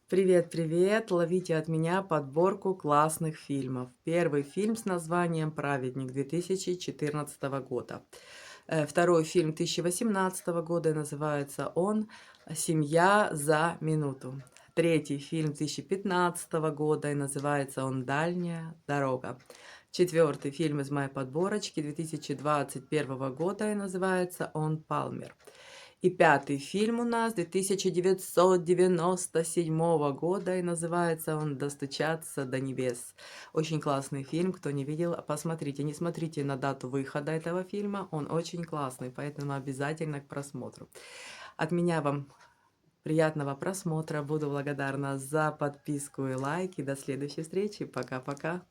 Привет, привет! Ловите от меня подборку классных фильмов. Первый фильм с названием «Праведник» 2014 года. Второй фильм 2018 года, и называется он «Семья за минуту». Третий фильм 2015 года, и называется он «Дальняя дорога». Четвертый фильм из моей подборочки 2021 года, и называется он «Палмер». И пятый фильм у нас 1997 года, и называется он «Достучаться до небес». Очень классный фильм, кто не видел, посмотрите. Не смотрите на дату выхода этого фильма, он очень классный, поэтому обязательно к просмотру. От меня вам приятного просмотра, буду благодарна за подписку и лайки. До следующей встречи, пока-пока.